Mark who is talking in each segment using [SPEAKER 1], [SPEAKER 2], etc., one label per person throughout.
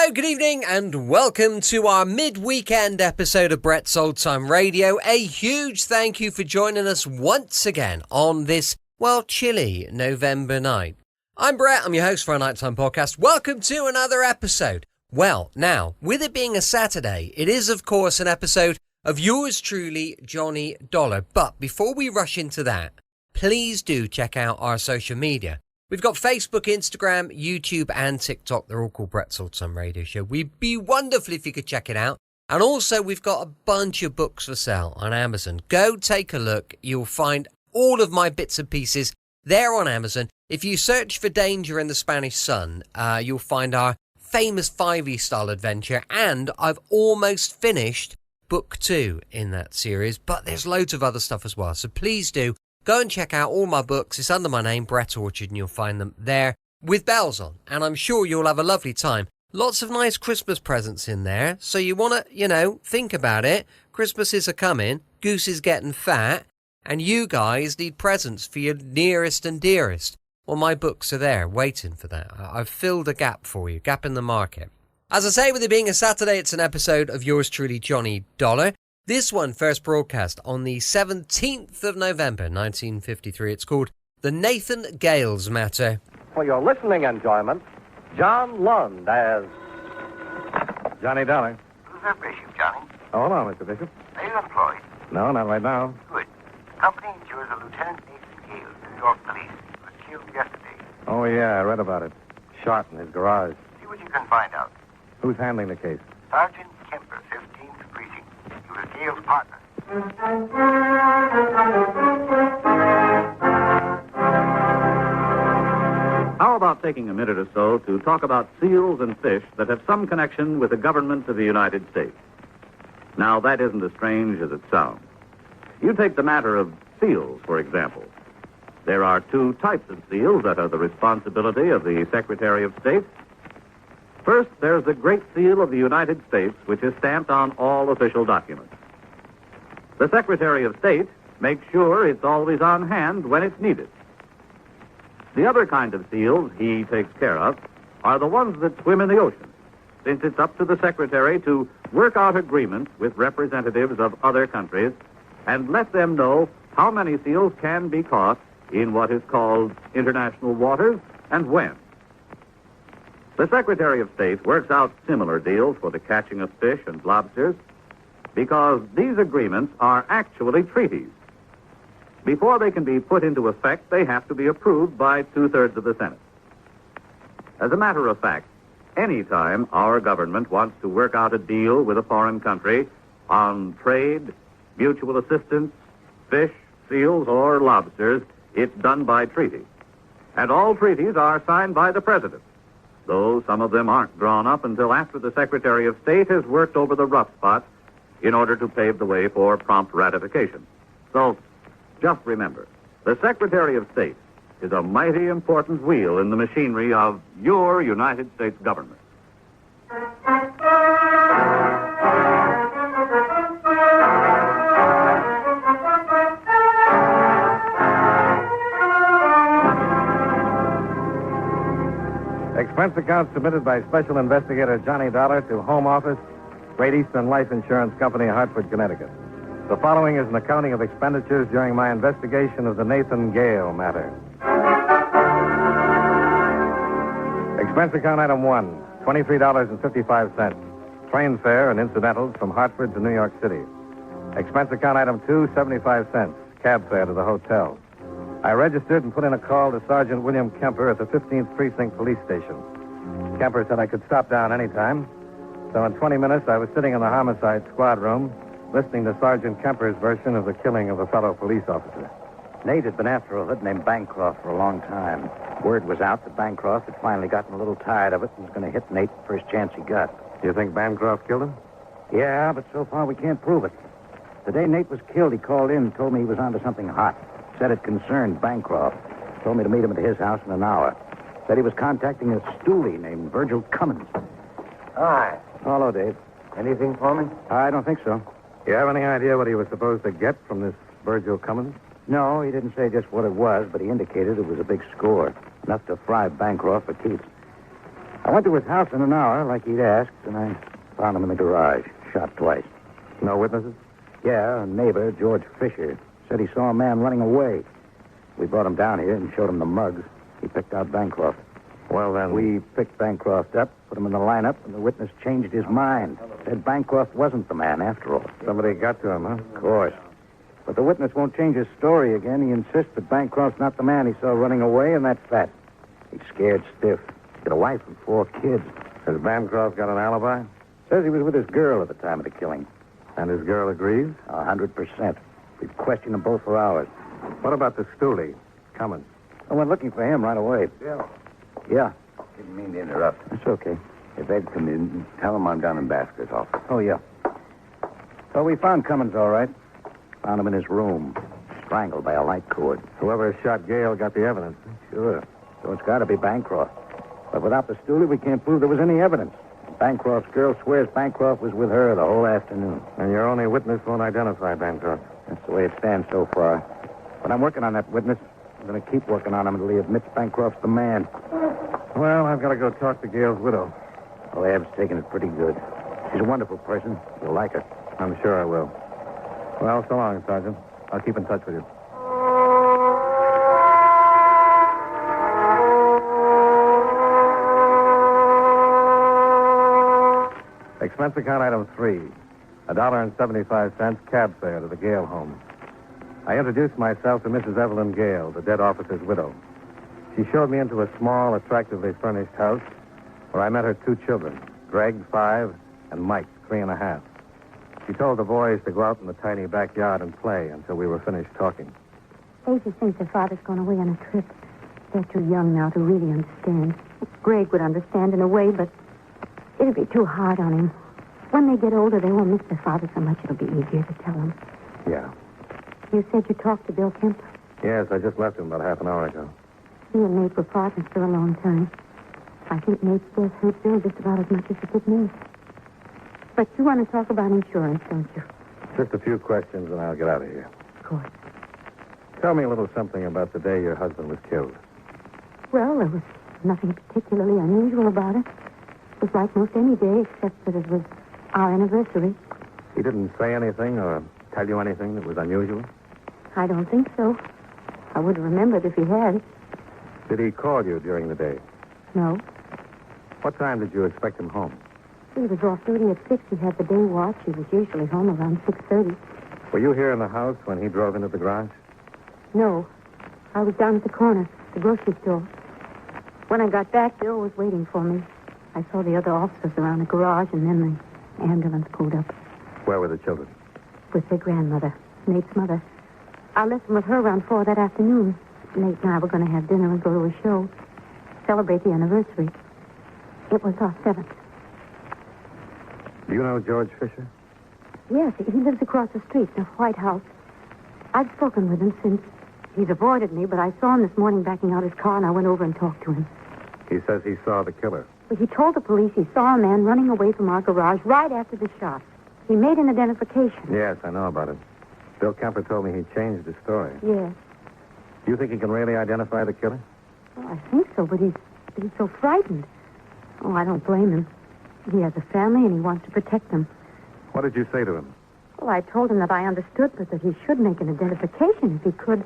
[SPEAKER 1] Hello, good evening, and welcome to our mid-weekend episode of Brett's Old Time Radio. A huge thank you for joining us once again on this, chilly November night. I'm Brett, I'm your host for our Nighttime Podcast. Welcome to another episode. Well, now, with it being a Saturday, it is, of course, an episode of yours truly, Johnny Dollar. But before we rush into that, please do check out our social media. We've got Facebook, Instagram, YouTube, and TikTok. They're all called Brett's Old Time Radio Show. We'd be wonderful if you could check it out. And also, we've got a bunch of books for sale on Amazon. Go take a look. You'll find all of my bits and pieces there on Amazon. If you search for Danger in the Spanish Sun, you'll find our famous 5e style adventure. And I've almost finished book 2 in that series. But there's loads of other stuff as well. So please do. Go and check out all my books. It's under my name, Brett Orchard, and you'll find them there with bells on. And I'm sure you'll have a lovely time. Lots of nice Christmas presents in there. So you want to, think about it. Christmas is a-coming. Goose is getting fat. And you guys need presents for your nearest and dearest. Well, my books are there waiting for that. I've filled a gap for you, gap in the market. As I say, with it being a Saturday, it's an episode of yours truly, Johnny Dollar. This one first broadcast on the 17th of November, 1953. It's called The Nathan Gayles Matter.
[SPEAKER 2] For your listening enjoyment, John Lund as Johnny Dollar.
[SPEAKER 3] Who's that Bishop, Johnny?
[SPEAKER 2] Oh, hold on, Mr. Bishop.
[SPEAKER 3] Are you employed?
[SPEAKER 2] No, not right now.
[SPEAKER 3] Good. Company insures a Lieutenant Nathan Gayles, New York Police. He was killed yesterday.
[SPEAKER 2] Oh, yeah, I read about it. Shot in his garage.
[SPEAKER 3] See what you can find out.
[SPEAKER 2] Who's handling the case?
[SPEAKER 3] Sergeant Kemper, 15th Precinct. He was Gayles' partner.
[SPEAKER 4] How about taking a minute or so to talk about seals and fish that have some connection with the government of the United States? Now, that isn't as strange as it sounds. You take the matter of seals, for example. There are two types of seals that are the responsibility of the Secretary of State. First, there's the Great Seal of the United States, which is stamped on all official documents. The Secretary of State makes sure it's always on hand when it's needed. The other kind of seals he takes care of are the ones that swim in the ocean, since it's up to the Secretary to work out agreements with representatives of other countries and let them know how many seals can be caught in what is called international waters and when. The Secretary of State works out similar deals for the catching of fish and lobsters because these agreements are actually treaties. Before they can be put into effect, they have to be approved by 2/3 of the Senate. As a matter of fact, any time our government wants to work out a deal with a foreign country on trade, mutual assistance, fish, seals, or lobsters, it's done by treaty. And all treaties are signed by the President, though some of them aren't drawn up until after the Secretary of State has worked over the rough spots in order to pave the way for prompt ratification. So, just remember, the Secretary of State is a mighty important wheel in the machinery of your United States government.
[SPEAKER 2] Expense account submitted by Special Investigator Johnny Dollar to Home Office, Great Eastern Life Insurance Company, Hartford, Connecticut. The following is an accounting of expenditures during my investigation of the Nathan Gayles matter. Expense account item 1, $23.55. Train fare and incidentals from Hartford to New York City. Expense account item 2, 75 cents. Cab fare to the hotel. I registered and put in a call to Sergeant William Kemper at the 15th Precinct Police Station. Kemper said I could stop down anytime. So in 20 minutes, I was sitting in the homicide squad room, listening to Sergeant Kemper's version of the killing of a fellow police officer.
[SPEAKER 5] Nate had been after a hood named Bancroft for a long time. Word was out that Bancroft had finally gotten a little tired of it and was going to hit Nate the first chance he got.
[SPEAKER 2] Do you think Bancroft killed him?
[SPEAKER 5] Yeah, but so far we can't prove it. The day Nate was killed, he called in and told me he was onto something hot. Said it concerned Bancroft. Told me to meet him at his house in an hour. Said he was contacting a stoolie named Virgil Cummins.
[SPEAKER 3] Hi.
[SPEAKER 5] Hello, Dave.
[SPEAKER 3] Anything for me?
[SPEAKER 5] I don't think so.
[SPEAKER 2] You have any idea what he was supposed to get from this Virgil Cummins?
[SPEAKER 5] No, he didn't say just what it was, but he indicated it was a big score. Enough to fry Bancroft for keeps. I went to his house in an hour, like he'd asked, and I found him in the garage, shot twice.
[SPEAKER 2] No witnesses?
[SPEAKER 5] Yeah, a neighbor, George Fisher, said he saw a man running away. We brought him down here and showed him the mugs. He picked out Bancroft.
[SPEAKER 2] Well, then...
[SPEAKER 5] We picked Bancroft up, put him in the lineup, and the witness changed his mind. Said Bancroft wasn't the man after all.
[SPEAKER 2] Somebody got to him, huh?
[SPEAKER 5] Of course. But the witness won't change his story again. He insists that Bancroft's not the man he saw running away, and that's that. He's scared stiff. He's got a wife and 4 kids.
[SPEAKER 2] Has Bancroft got an alibi?
[SPEAKER 5] Says he was with his girl at the time of the killing.
[SPEAKER 2] And his girl agrees?
[SPEAKER 5] 100%. We've questioned them both for hours.
[SPEAKER 2] What about the stoolie? Cummins.
[SPEAKER 5] I went looking for him right away. Yeah.
[SPEAKER 6] Didn't mean to interrupt.
[SPEAKER 5] It's okay.
[SPEAKER 6] If Ed come in, tell him I'm down in Basker's office.
[SPEAKER 5] Oh, yeah. So we found Cummins, all right. Found him in his room, strangled by a light cord.
[SPEAKER 2] Whoever shot Gale got the evidence.
[SPEAKER 5] Sure. So it's got to be Bancroft. But without the stoolie, we can't prove there was any evidence. Bancroft's girl swears Bancroft was with her the whole afternoon.
[SPEAKER 2] And your only witness won't identify Bancroft.
[SPEAKER 5] That's the way it stands so far. But I'm working on that witness. I'm going to keep working on him until he admits Bancroft's the man.
[SPEAKER 2] Well, I've got to go talk to Gale's widow.
[SPEAKER 5] Oh, Ab's taking it pretty good. She's a wonderful person. You'll like her.
[SPEAKER 2] I'm sure I will. Well, so long, Sergeant. I'll keep in touch with you. Expense account item 3. $1.75 cab fare to the Gale home. I introduced myself to Mrs. Evelyn Gale, the dead officer's widow. She showed me into a small, attractively furnished house where I met her 2 children, Greg, 5, and Mike, 3.5. She told the boys to go out in the tiny backyard and play until we were finished talking.
[SPEAKER 7] They just think their father's gone away on a trip. They're too young now to really understand. Greg would understand in a way, but it'd be too hard on him. When they get older, they won't miss their father so much it'll be easier to tell them.
[SPEAKER 2] Yeah.
[SPEAKER 7] You said you talked to Bill Kemp?
[SPEAKER 2] Yes, I just left him about half an hour ago.
[SPEAKER 7] He and Nate were partners for a long time. I think Nate's death hurt Bill just about as much as it did me. But you want to talk about insurance, don't you?
[SPEAKER 2] Just a few questions and I'll get out of here.
[SPEAKER 7] Of course.
[SPEAKER 2] Tell me a little something about the day your husband was killed.
[SPEAKER 7] Well, there was nothing particularly unusual about it. It was like most any day, except that it was our anniversary.
[SPEAKER 2] He didn't say anything or tell you anything that was unusual?
[SPEAKER 7] I don't think so. I would have remembered if he had.
[SPEAKER 2] Did he call you during the day?
[SPEAKER 7] No.
[SPEAKER 2] What time did you expect him home?
[SPEAKER 7] He was off duty at 6. He had the day watch. He was usually home around 6:30.
[SPEAKER 2] Were you here in the house when he drove into the garage?
[SPEAKER 7] No. I was down at the corner, the grocery store. When I got back, Bill was waiting for me. I saw the other officers around the garage, and then the ambulance pulled up
[SPEAKER 2] Where were the children?
[SPEAKER 7] with their grandmother, Nate's mother. I left them with her around 4 that afternoon. Nate and I were going to have dinner and go to a show, celebrate the anniversary. It was our 7th.
[SPEAKER 2] Do you know George Fisher?
[SPEAKER 7] Yes, he lives across the street in a white house. I've spoken with him since. He's avoided me, but I saw him this morning backing out his car, and I went over and talked to him.
[SPEAKER 2] He says he saw the killer.
[SPEAKER 7] But he told the police he saw a man running away from our garage right after the shot. He made an identification.
[SPEAKER 2] Yes, I know about it. Bill Kemper told me he changed his story.
[SPEAKER 7] Yes.
[SPEAKER 2] Do you think he can really identify the killer?
[SPEAKER 7] Well, I think so, but he's so frightened. Oh, I don't blame him. He has a family, and he wants to protect them.
[SPEAKER 2] What did you say to him?
[SPEAKER 7] Well, I told him that I understood, but that he should make an identification if he could.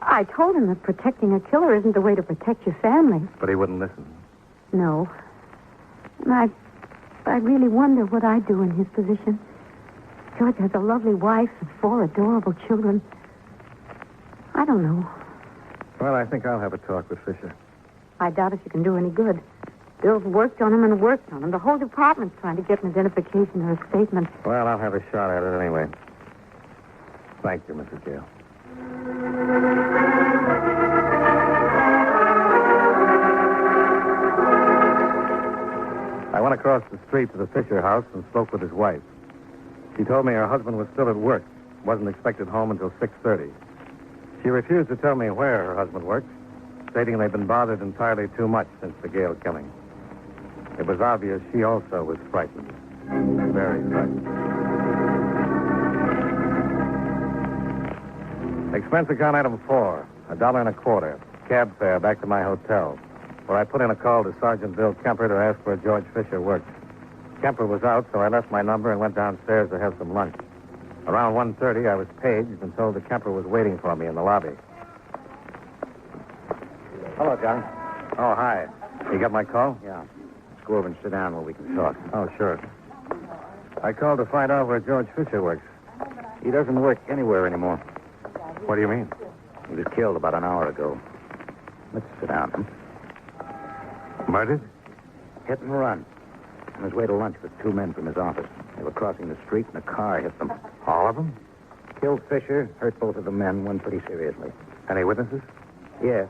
[SPEAKER 7] I told him that protecting a killer isn't the way to protect your family.
[SPEAKER 2] But he wouldn't listen.
[SPEAKER 7] No. And I really wonder what I'd do in his position. George has a lovely wife and 4 adorable children. I don't know.
[SPEAKER 2] Well, I think I'll have a talk with Fisher.
[SPEAKER 7] I doubt if you can do any good. Bill's worked on him and worked on him. The whole department's trying to get an identification or a statement.
[SPEAKER 2] Well, I'll have a shot at it anyway. Thank you, Mrs. Gale. I went across the street to the Fisher house and spoke with his wife. She told me her husband was still at work, wasn't expected home until 6:30. She refused to tell me where her husband worked, stating they'd been bothered entirely too much since the Gale killing. It was obvious she also was frightened. Very frightened. Expense account item 4, $1.25. Cab fare back to my hotel. where I put in a call to Sergeant Bill Kemper to ask where George Fisher worked. Kemper was out, so I left my number and went downstairs to have some lunch. Around 1:30, I was paged and told that Kemper was waiting for me in the lobby.
[SPEAKER 5] Hello, Johnny.
[SPEAKER 2] Oh, hi. You got my call?
[SPEAKER 5] Yeah. Let's go over and sit down where we can talk.
[SPEAKER 2] Oh, sure. I called to find out where George Fisher works.
[SPEAKER 5] He doesn't work anywhere anymore.
[SPEAKER 2] What do you mean?
[SPEAKER 5] He was killed about an hour ago. Let's sit down.
[SPEAKER 2] Murdered?
[SPEAKER 5] Hit and run. On his way to lunch with two men from his office. They were crossing the street and a car hit them.
[SPEAKER 2] All of them?
[SPEAKER 5] Killed Fisher, hurt both of the men, one pretty seriously.
[SPEAKER 2] Any witnesses?
[SPEAKER 5] Yes.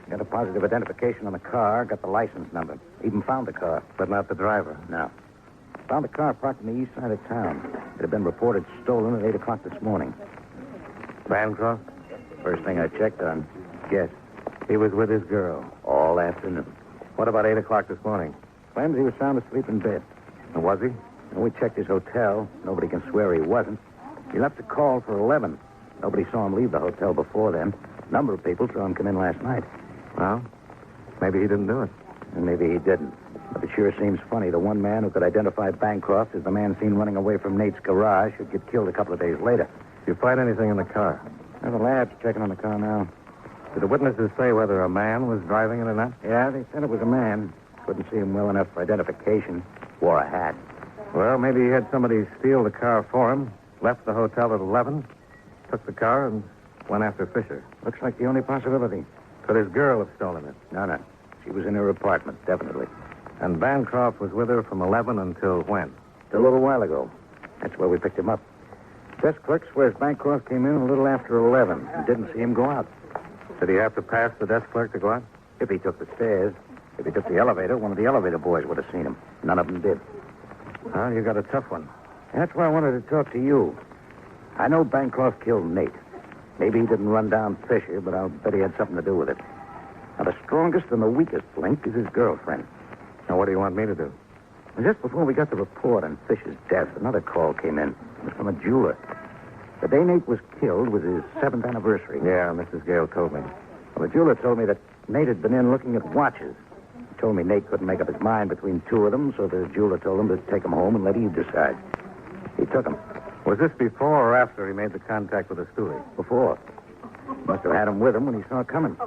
[SPEAKER 5] Got a positive identification on the car, got the license number. Even found the car.
[SPEAKER 2] But not the driver.
[SPEAKER 5] No. Found the car parked on the east side of town. It had been reported stolen at 8 o'clock this morning.
[SPEAKER 2] Bancroft?
[SPEAKER 5] First thing I checked on. Yes.
[SPEAKER 2] He was with his girl.
[SPEAKER 5] All afternoon.
[SPEAKER 2] What about 8 o'clock this morning?
[SPEAKER 5] Claims he was sound asleep in bed.
[SPEAKER 2] And was he?
[SPEAKER 5] When we checked his hotel, nobody can swear he wasn't. He left a call for 11. Nobody saw him leave the hotel before then. A number of people saw him come in last night.
[SPEAKER 2] Well, maybe he didn't do it.
[SPEAKER 5] And maybe he didn't. But it sure seems funny the one man who could identify Bancroft as the man seen running away from Nate's garage should get killed a couple of days later.
[SPEAKER 2] Did you find anything in the car?
[SPEAKER 5] Now, the lab's checking on the car now.
[SPEAKER 2] Did the witnesses say whether a man was driving it or not?
[SPEAKER 5] Yeah, they said it was a man. Couldn't see him well enough for identification. Wore a hat.
[SPEAKER 2] Well, maybe he had somebody steal the car for him, left the hotel at 11, took the car, and went after Fisher.
[SPEAKER 5] Looks like the only possibility.
[SPEAKER 2] Could his girl have stolen it?
[SPEAKER 5] No. She was in her apartment, definitely.
[SPEAKER 2] And Bancroft was with her from 11 until when?
[SPEAKER 5] A little while ago. That's where we picked him up. Desk clerk swears Bancroft came in a little after 11 and didn't see him go out.
[SPEAKER 2] Did he have to pass the desk clerk to go out?
[SPEAKER 5] If he took the stairs. If he took the elevator, one of the elevator boys would have seen him. None of them did.
[SPEAKER 2] Well, you got a tough one.
[SPEAKER 5] That's why I wanted to talk to you. I know Bancroft killed Nate. Maybe he didn't run down Fisher, but I'll bet he had something to do with it. Now, the strongest and the weakest link is his girlfriend.
[SPEAKER 2] Now, what do you want me to do?
[SPEAKER 5] Just before we got the report on Fisher's death, another call came in. It was from a jeweler. The day Nate was killed was his 7th anniversary.
[SPEAKER 2] Yeah, Mrs. Gale told me.
[SPEAKER 5] Well, the jeweler told me that Nate had been in looking at watches. He told me Nate couldn't make up his mind between two of them, so the jeweler told him to take him home and let Eve decide. He took him.
[SPEAKER 2] Was this before or after he made the contact with the steward?
[SPEAKER 5] Before. Must have had him with him when he saw it coming.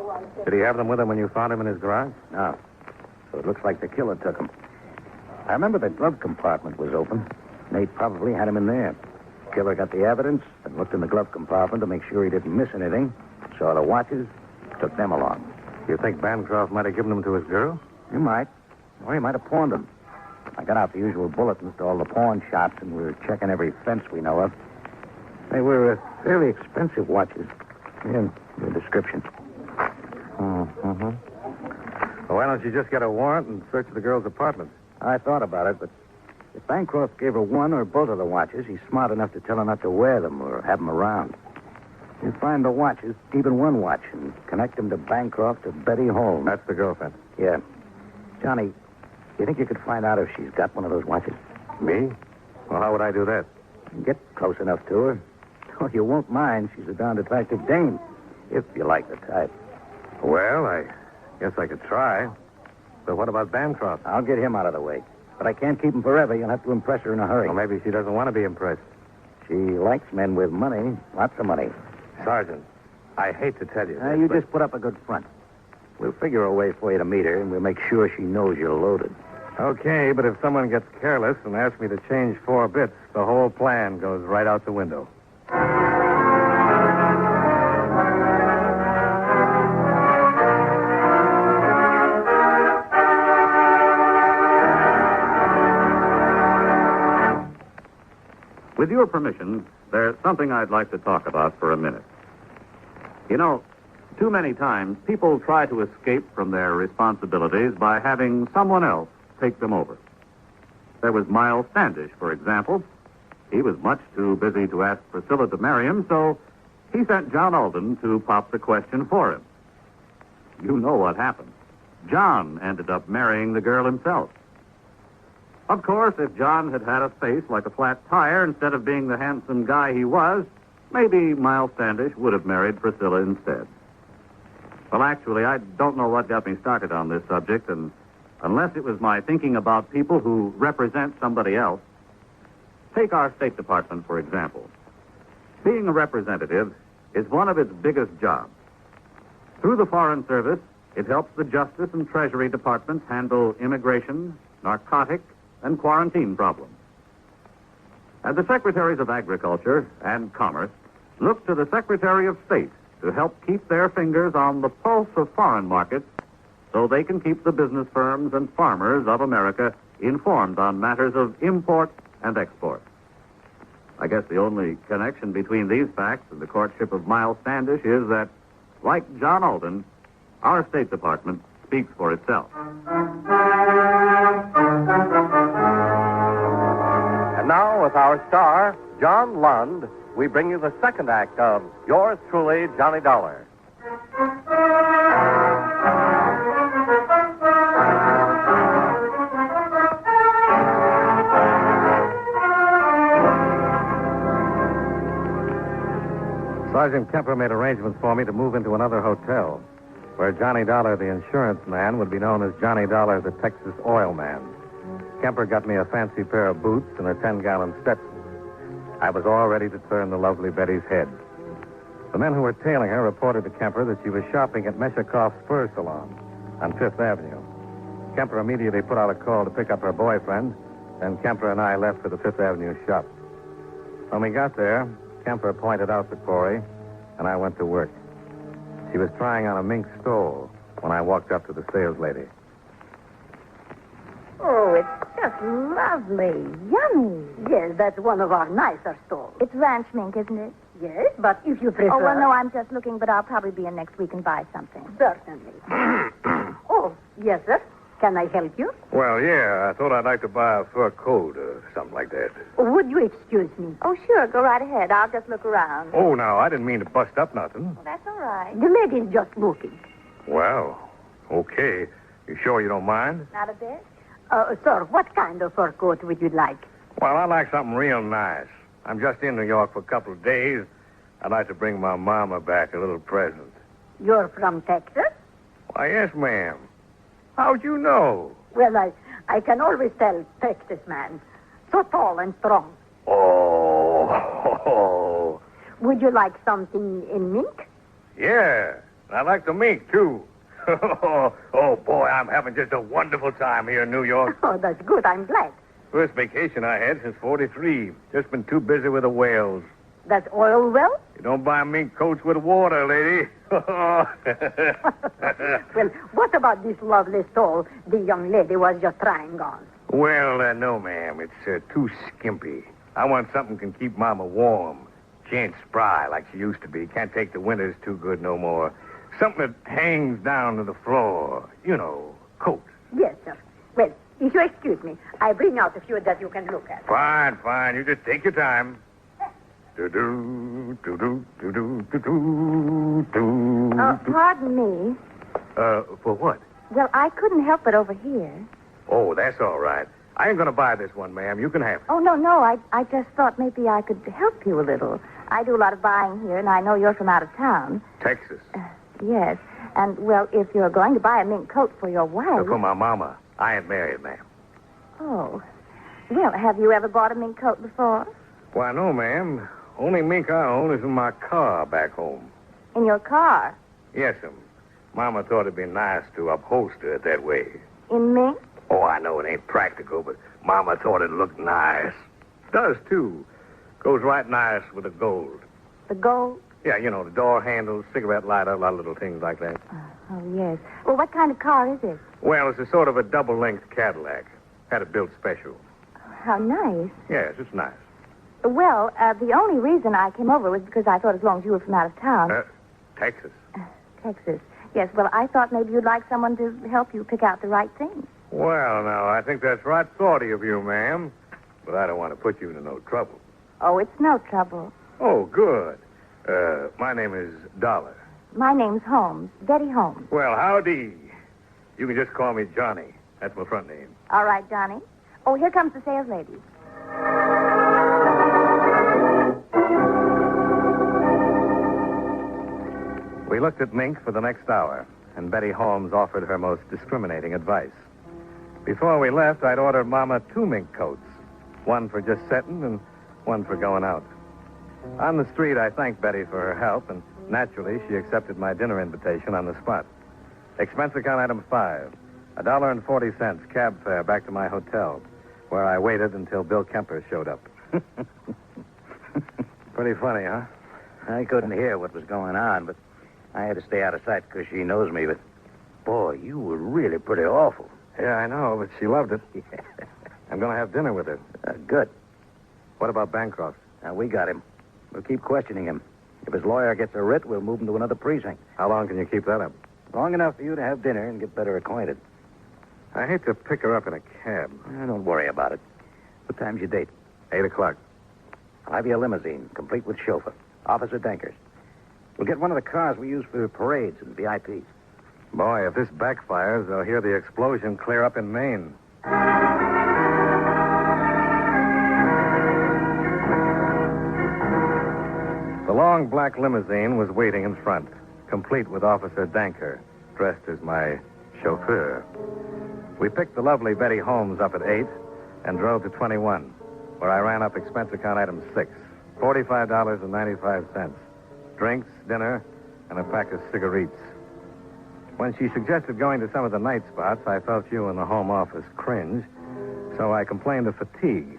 [SPEAKER 2] Did he have them with him when you found him in his garage?
[SPEAKER 5] No. So it looks like the killer took him. I remember the glove compartment was open. Nate probably had him in there. Killer got the evidence and looked in the glove compartment to make sure he didn't miss anything. Saw the watches, took them along.
[SPEAKER 2] You think Bancroft might have given them to his girl?
[SPEAKER 5] He might. Or he might have pawned them. I got out the usual bulletins to all the pawn shops, and we were checking every fence we know of. They were fairly expensive watches. Here, the description.
[SPEAKER 2] Mm-hmm. Well, why don't you just get a warrant and search the girl's apartment?
[SPEAKER 5] I thought about it, but if Bancroft gave her one or both of the watches, he's smart enough to tell her not to wear them or have them around. You find the watches, even one watch, and connect them to Bancroft or Betty Holmes.
[SPEAKER 2] That's the girlfriend.
[SPEAKER 5] Yeah. Johnny, you think you could find out if she's got one of those watches?
[SPEAKER 2] Me? Well, how would I do that?
[SPEAKER 5] Get close enough to her. Oh, you won't mind. She's a darned attractive dame, if you like the type.
[SPEAKER 2] Well, I guess I could try. But what about Bancroft?
[SPEAKER 5] I'll get him out of the way. But I can't keep him forever. You'll have to impress her in a hurry.
[SPEAKER 2] Well, maybe she doesn't want to be impressed.
[SPEAKER 5] She likes men with money. Lots of money.
[SPEAKER 2] Sergeant, I hate to tell you this,
[SPEAKER 5] You
[SPEAKER 2] but...
[SPEAKER 5] just put up a good front. We'll figure a way for you to meet her, and we'll make sure she knows you're loaded.
[SPEAKER 2] Okay, but if someone gets careless and asks me to change 4 bits, the whole plan goes right out the window.
[SPEAKER 4] With your permission, there's something I'd like to talk about for a minute. You know, too many times people try to escape from their responsibilities by having someone else take them over. There was Miles Standish, for example. He was much too busy to ask Priscilla to marry him, so he sent John Alden to pop the question for him. You know what happened. John ended up marrying the girl himself. Of course, if John had had a face like a flat tire instead of being the handsome guy he was, maybe Miles Standish would have married Priscilla instead. Well, actually, I don't know what got me started on this subject, and unless it was my thinking about people who represent somebody else. Take our State Department, for example. Being a representative is one of its biggest jobs. Through the Foreign Service, it helps the Justice and Treasury Departments handle immigration, narcotic, and quarantine problems. And the Secretaries of Agriculture and Commerce look to the Secretary of State to help keep their fingers on the pulse of foreign markets so they can keep the business firms and farmers of America informed on matters of import and export. I guess the only connection between these facts and the courtship of Miles Standish is that, like John Alden, our State Department speaks for itself.
[SPEAKER 2] And now, with our star, John Lund, we bring you the second act of Yours Truly, Johnny Dollar. Sergeant Kemper made arrangements for me to move into another hotel, where Johnny Dollar, the insurance man, would be known as Johnny Dollar, the Texas oil man. Kemper got me a fancy pair of boots and a 10-gallon Stetson. I was all ready to turn the lovely Betty's head. The men who were tailing her reported to Kemper that she was shopping at Meshakoff's Fur Salon on Fifth Avenue. Kemper immediately put out a call to pick up her boyfriend, and Kemper and I left for the Fifth Avenue shop. When we got there, Kemper pointed out the quarry, and I went to work. She was trying on a mink stole when I walked up to the sales lady.
[SPEAKER 7] Oh, it's just lovely. Yummy.
[SPEAKER 8] Yes, that's one of our nicer stalls.
[SPEAKER 7] It's ranch mink, isn't it?
[SPEAKER 8] Yes, but if you prefer...
[SPEAKER 7] Oh, well, no, I'm just looking, but I'll probably be in next week and buy something.
[SPEAKER 8] Certainly. Oh, yes, sir. Can I help you?
[SPEAKER 2] Well, yeah, I thought I'd like to buy a fur coat or something like that.
[SPEAKER 8] Would you excuse me?
[SPEAKER 7] Oh, sure, go right ahead. I'll just look around.
[SPEAKER 2] Oh, no, I didn't mean to bust up nothing.
[SPEAKER 7] Well, that's all right.
[SPEAKER 8] The lady's just looking.
[SPEAKER 2] Well, okay. You sure you don't mind?
[SPEAKER 7] Not a bit?
[SPEAKER 8] Sir, what kind of fur coat would you like?
[SPEAKER 2] Well, I'd like something real nice. I'm just in New York for a couple of days. I'd like to bring my mama back a little present.
[SPEAKER 8] You're from Texas?
[SPEAKER 2] Why, yes, ma'am. How'd you know?
[SPEAKER 8] Well, I can always tell Texas man. So tall and strong.
[SPEAKER 2] Oh.
[SPEAKER 8] Would you like something in mink?
[SPEAKER 2] Yeah. I like the mink, too. Oh, boy, I'm having just a wonderful time here in New York.
[SPEAKER 8] Oh, that's good. I'm glad.
[SPEAKER 2] First vacation I had since 43. Just been too busy with the whales.
[SPEAKER 8] That's oil well?
[SPEAKER 2] You don't buy mink coats with water, lady.
[SPEAKER 8] Well, what about this lovely stole the young lady was just trying on?
[SPEAKER 2] Well, no, ma'am. It's too skimpy. I want something can keep Mama warm. She ain't spry like she used to be. Can't take the winters too good no more. Something that hangs down to the floor. You know, coat.
[SPEAKER 8] Yes, sir. Well, if you excuse me, I bring out a few that you can look at.
[SPEAKER 2] Fine. You just take your time. Do-do, do-do, do-do, do-do, do.
[SPEAKER 7] Pardon me.
[SPEAKER 2] For what?
[SPEAKER 7] Well, I couldn't help but overhear.
[SPEAKER 2] Oh, that's all right. I ain't gonna buy this one, ma'am. You can have it.
[SPEAKER 7] Oh, no. I just thought maybe I could help you a little. I do a lot of buying here, and I know you're from out of town.
[SPEAKER 2] Texas.
[SPEAKER 7] Yes. And, well, if you're going to buy a mink coat for your wife...
[SPEAKER 2] For my mama. I ain't married, ma'am.
[SPEAKER 7] Oh. Well, have you ever bought a mink coat before?
[SPEAKER 2] Why, no, ma'am. Only mink I own is in my car back home.
[SPEAKER 7] In your car?
[SPEAKER 2] Yes'm. Mama thought it'd be nice to upholster it that way.
[SPEAKER 7] In mink?
[SPEAKER 2] Oh, I know it ain't practical, but Mama thought it looked nice. Does, too. Goes right nice with the gold.
[SPEAKER 7] The gold?
[SPEAKER 2] Yeah, you know, the door handles, cigarette lighter, a lot of little things like that.
[SPEAKER 7] Oh, yes. Well, what kind of car is it?
[SPEAKER 2] Well, it's a sort of a double-length Cadillac. Had it built special.
[SPEAKER 7] How nice.
[SPEAKER 2] Yes, it's nice.
[SPEAKER 7] Well, the only reason I came over was because I thought as long as you were from out of town...
[SPEAKER 2] Texas.
[SPEAKER 7] Texas. Yes, well, I thought maybe you'd like someone to help you pick out the right thing.
[SPEAKER 2] Well, now, I think that's right thoughty of you, ma'am. But I don't want to put you into no trouble.
[SPEAKER 7] Oh, it's no trouble.
[SPEAKER 2] Oh, good. My name is Dollar.
[SPEAKER 7] My name's Holmes. Betty Holmes.
[SPEAKER 2] Well, howdy. You can just call me Johnny. That's my front name.
[SPEAKER 7] All right, Johnny. Oh, here comes the sales lady.
[SPEAKER 2] We We looked at mink for the next hour, and Betty Holmes offered her most discriminating advice. Before we left, I'd ordered Mama 2 mink coats, one for just setting and one for going out. On the street, I thanked Betty for her help, and naturally, she accepted my dinner invitation on the spot. Expense account item 5, $1.40 cab fare back to my hotel, where I waited until Bill Kemper showed up. Pretty funny, huh?
[SPEAKER 5] I couldn't hear what was going on, but I had to stay out of sight because she knows me. But, boy, you were really pretty awful.
[SPEAKER 2] Yeah, I know, but she loved it. I'm going to have dinner with her.
[SPEAKER 5] Good.
[SPEAKER 2] What about Bancroft?
[SPEAKER 5] Now, we got him. We'll keep questioning him. If his lawyer gets a writ, we'll move him to another precinct.
[SPEAKER 2] How long can you keep that up?
[SPEAKER 5] Long enough for you to have dinner and get better acquainted.
[SPEAKER 2] I hate to pick her up in a cab.
[SPEAKER 5] Don't worry about it. What time's your date?
[SPEAKER 2] 8 o'clock.
[SPEAKER 5] I'll have you a limousine, complete with chauffeur. Officer Denkers. We'll get one of the cars we use for parades and VIPs.
[SPEAKER 2] Boy, if this backfires, they'll hear the explosion clear up in Maine. The long black limousine was waiting in front, complete with Officer Danker, dressed as my chauffeur. We picked the lovely Betty Holmes up at 8 and drove to 21, where I ran up expense account item 6, $45.95. Drinks, dinner, and a pack of cigarettes. When she suggested going to some of the night spots, I felt you in the home office cringe, so I complained of fatigue.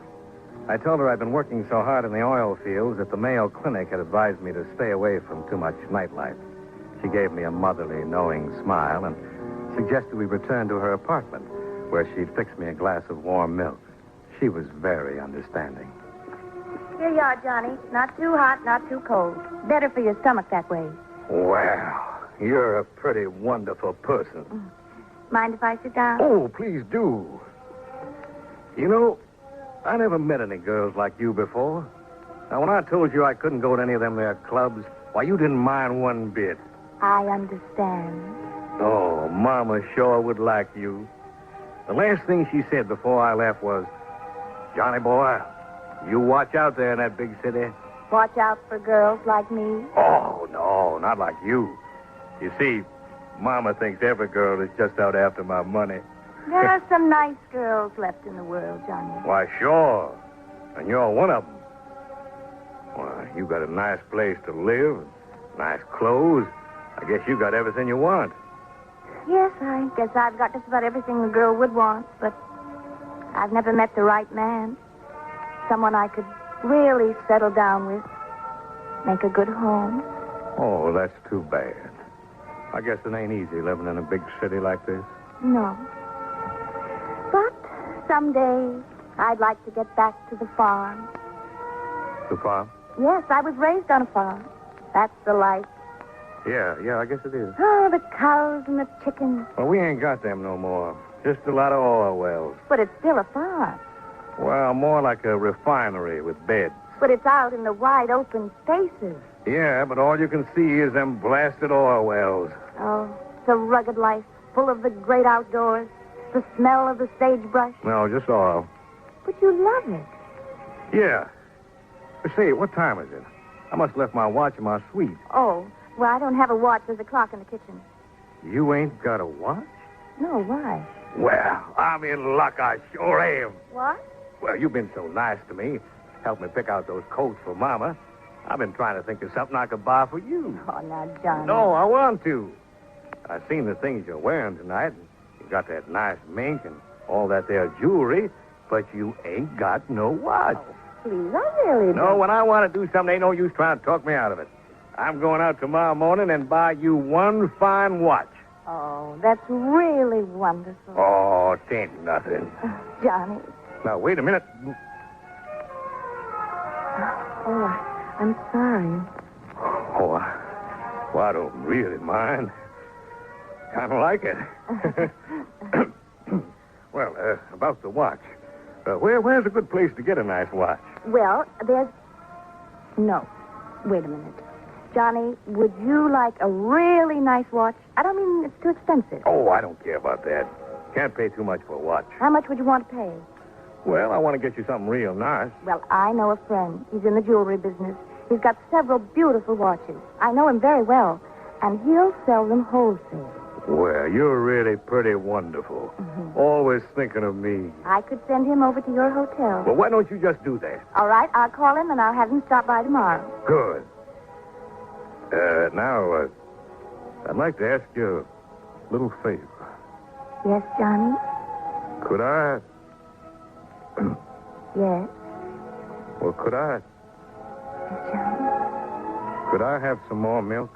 [SPEAKER 2] I told her I'd been working so hard in the oil fields that the Mayo Clinic had advised me to stay away from too much nightlife. She gave me a motherly, knowing smile and suggested we return to her apartment, where she'd fix me a glass of warm milk. She was very understanding.
[SPEAKER 7] Here you are, Johnny. Not too hot, not too cold. Better for your stomach that way.
[SPEAKER 2] Wow, you're a pretty wonderful person.
[SPEAKER 7] Mind if I sit down?
[SPEAKER 2] Oh, please do. You know, I never met any girls like you before. Now, when I told you I couldn't go to any of them there clubs, why, you didn't mind one bit.
[SPEAKER 7] I understand.
[SPEAKER 2] Oh, Mama sure would like you. The last thing she said before I left was, Johnny boy, you watch out there in that big city.
[SPEAKER 7] Watch out for girls like me.
[SPEAKER 2] Oh, no, not like you. You see, Mama thinks every girl is just out after my money.
[SPEAKER 7] There are some nice girls left in the world, Johnny.
[SPEAKER 2] Why, sure. And you're one of them. Why, you got a nice place to live, nice clothes. I guess you got everything you want.
[SPEAKER 7] Yes, I guess I've got just about everything a girl would want, but I've never met the right man. Someone I could really settle down with, make a good home.
[SPEAKER 2] Oh, that's too bad. I guess it ain't easy living in a big city like this.
[SPEAKER 7] No. But someday I'd like to get back to the farm.
[SPEAKER 2] The farm?
[SPEAKER 7] Yes, I was raised on a farm. That's the life.
[SPEAKER 2] Yeah, I guess it is.
[SPEAKER 7] Oh, the cows and the chickens.
[SPEAKER 2] Well, we ain't got them no more. Just a lot of oil wells.
[SPEAKER 7] But it's still a farm.
[SPEAKER 2] Well, more like a refinery with beds.
[SPEAKER 7] But it's out in the wide open spaces.
[SPEAKER 2] Yeah, but all you can see is them blasted oil wells.
[SPEAKER 7] Oh, it's a rugged life, full of the great outdoors, the smell of the sagebrush.
[SPEAKER 2] No, just oil.
[SPEAKER 7] But you love it.
[SPEAKER 2] Yeah. But say, what time is it? I must have left my watch in my suite.
[SPEAKER 7] Oh, well, I don't have a watch. There's a clock in the kitchen.
[SPEAKER 2] You ain't got a watch?
[SPEAKER 7] No, why?
[SPEAKER 2] Well, I'm in luck, I sure am.
[SPEAKER 7] What?
[SPEAKER 2] Well, you've been so nice to me. Helped me pick out those coats for Mama. I've been trying to think of something I could buy for you.
[SPEAKER 7] Oh, now, Johnny.
[SPEAKER 2] No, I want to. I've seen the things you're wearing tonight. You got that nice mink and all that there jewelry, but you ain't got no watch.
[SPEAKER 7] Oh, please, I really
[SPEAKER 2] No, when I want to do something, ain't no use trying to talk me out of it. I'm going out tomorrow morning and buy you one fine watch.
[SPEAKER 7] Oh, that's really wonderful.
[SPEAKER 2] Oh, it ain't nothing.
[SPEAKER 7] Johnny.
[SPEAKER 2] Now, wait a minute.
[SPEAKER 7] Oh, I'm sorry.
[SPEAKER 2] Oh, I don't really mind. Kind of like it. Well, about the watch. Where's a good place to get a nice watch?
[SPEAKER 7] Well, there's... No. Wait a minute. Johnny, would you like a really nice watch? I don't mean it's too expensive.
[SPEAKER 2] Oh, I don't care about that. Can't pay too much for a watch.
[SPEAKER 7] How much would you want to pay?
[SPEAKER 2] Well, I want to get you something real nice.
[SPEAKER 7] Well, I know a friend. He's in the jewelry business. He's got several beautiful watches. I know him very well. and he'll sell them wholesale.
[SPEAKER 2] Well, you're really pretty wonderful. Always thinking of me.
[SPEAKER 7] I could send him over to your hotel.
[SPEAKER 2] Well, why don't you just do that?
[SPEAKER 7] All right, I'll call him and I'll have him stop by tomorrow.
[SPEAKER 2] Good. Now, I'd like to ask you a little favor.
[SPEAKER 7] Yes, Johnny?
[SPEAKER 2] Could I?
[SPEAKER 7] Yes.
[SPEAKER 2] Well, could I?
[SPEAKER 7] Yes, Johnny?
[SPEAKER 2] Could I have some more milk?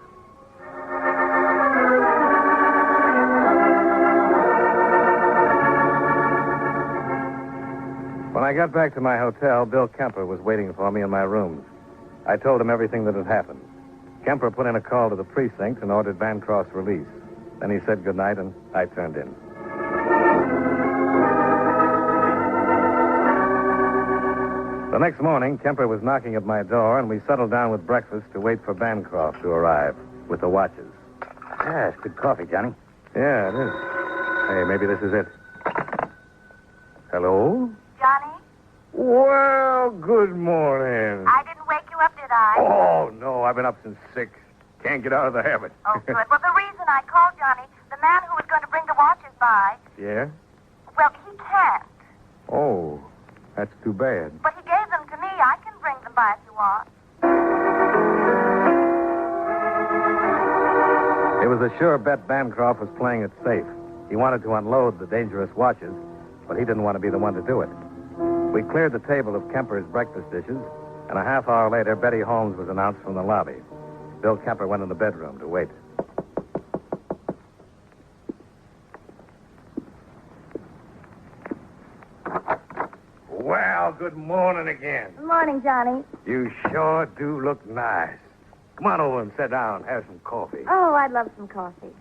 [SPEAKER 2] When I got back to my hotel, Bill Kemper was waiting for me in my rooms. I told him everything that had happened. Kemper put in a call to the precinct and ordered Bancroft's release. Then he said goodnight, and I turned in. The next morning, Kemper was knocking at my door, and we settled down with breakfast to wait for Bancroft to arrive with the watches.
[SPEAKER 5] Yeah, it's good coffee, Johnny.
[SPEAKER 2] Yeah, it is. Hey, maybe this is it. Hello?
[SPEAKER 8] Johnny,
[SPEAKER 2] Well, good morning.
[SPEAKER 8] I didn't wake you up, did I?
[SPEAKER 2] Oh, no, I've been up since 6. Can't get out of the habit.
[SPEAKER 8] Oh, good. Well, the reason I called Johnny, the man who was going to bring the watches by,
[SPEAKER 2] Yeah?
[SPEAKER 8] well, he can't.
[SPEAKER 2] Oh, that's too bad.
[SPEAKER 8] But he gave them to me. I can bring them by if you want.
[SPEAKER 2] It was a sure bet Bancroft was playing it safe. He wanted to unload the dangerous watches, but he didn't want to be the one to do it. We cleared the table of Kemper's breakfast dishes, and a half hour later, Betty Holmes was announced from the lobby. Bill Kemper went in the bedroom to wait. Well, good morning again.
[SPEAKER 7] Good morning, Johnny.
[SPEAKER 2] You sure do look nice. Come on over and sit down. Have some coffee.
[SPEAKER 7] Oh, I'd love some coffee.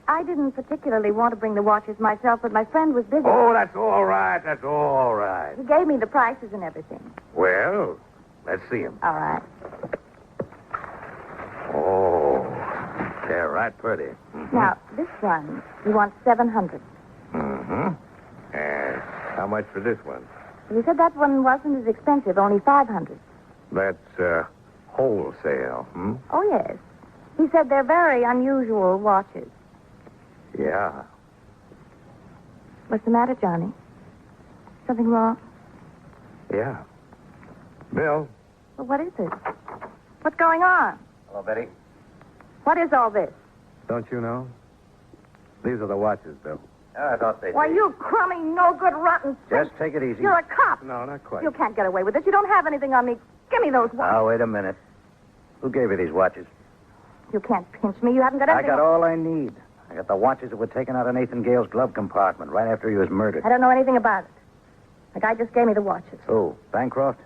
[SPEAKER 7] I didn't particularly want to bring the watches myself, but my friend was busy.
[SPEAKER 2] Oh, that's all right. That's all right.
[SPEAKER 7] He gave me the prices and everything.
[SPEAKER 2] Well, let's see them.
[SPEAKER 7] All right.
[SPEAKER 2] Oh, they're right pretty.
[SPEAKER 7] Now, this one, he wants $700.
[SPEAKER 2] Mm-hmm. And how much for this one?
[SPEAKER 7] He said that one wasn't as expensive, only $500.
[SPEAKER 2] That's, wholesale, hmm?
[SPEAKER 7] Oh, yes. He said they're very unusual watches.
[SPEAKER 2] Yeah.
[SPEAKER 7] What's the matter, Johnny? Something wrong?
[SPEAKER 2] Yeah. Bill?
[SPEAKER 7] Well, what is it? What's going on?
[SPEAKER 5] Hello, Betty.
[SPEAKER 7] What is all this?
[SPEAKER 2] Don't you know? These are the watches, Bill.
[SPEAKER 5] I thought they'd
[SPEAKER 8] Why, you crummy, no-good, rotten
[SPEAKER 5] Just take it easy.
[SPEAKER 8] You're a cop.
[SPEAKER 2] No, not quite.
[SPEAKER 8] You can't get away with this. You don't have anything on me. Give me those watches.
[SPEAKER 5] Now, wait a minute. Who gave you these watches?
[SPEAKER 8] You can't pinch me. You haven't got
[SPEAKER 5] I
[SPEAKER 8] anything.
[SPEAKER 5] got all I need. I got the watches that were taken out of Nathan Gayles' glove compartment right after he was murdered.
[SPEAKER 8] I don't know anything about it. The guy just gave me the watches.
[SPEAKER 5] Who? Bancroft?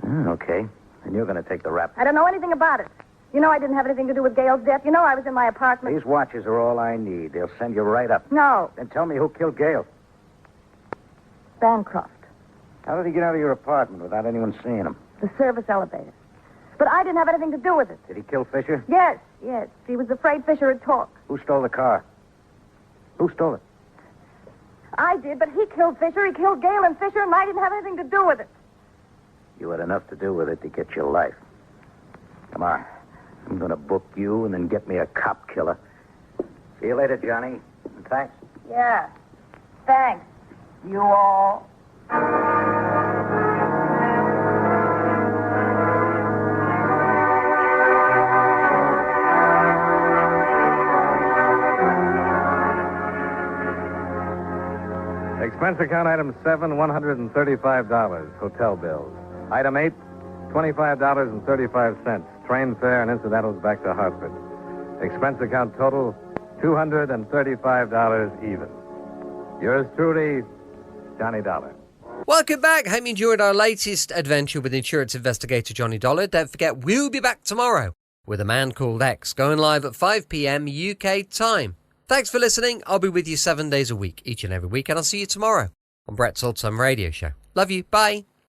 [SPEAKER 5] Okay. And you're going to take the rap.
[SPEAKER 8] I don't know anything about it. You know I didn't have anything to do with Gayle's death. You know I was in my apartment.
[SPEAKER 5] These watches are all I need. They'll send you right up.
[SPEAKER 8] No.
[SPEAKER 5] Then tell me who killed Gayles.
[SPEAKER 8] Bancroft.
[SPEAKER 5] How did he get out of your apartment without anyone seeing him?
[SPEAKER 8] The service elevator. But I didn't have anything to do with it.
[SPEAKER 5] Did he kill Fisher?
[SPEAKER 8] Yes, yes. He was afraid Fisher would talk.
[SPEAKER 5] Who stole the car? Who stole it?
[SPEAKER 8] I did, but he killed Fisher. He killed Gale and Fisher, and I didn't have anything to do with it.
[SPEAKER 5] You had enough to do with it to get your life. Come on. I'm going to book you and then get me a cop killer. See you later, Johnny. And thanks.
[SPEAKER 8] Yeah. Thanks. You all.
[SPEAKER 2] Expense account item 7, $135, hotel bills. Item 8, $25.35, train fare and incidentals back to Hartford. Expense account total, $235 even. Yours truly, Johnny Dollar.
[SPEAKER 1] Welcome back. Hope you enjoyed our latest adventure with insurance investigator Johnny Dollar. Don't forget, we'll be back tomorrow with A Man Called X, going live at 5 p.m. UK time. Thanks for listening. I'll be with you 7 days a week, each and every week, and I'll see you tomorrow on Brett's Old Time Radio Show. Love you. Bye.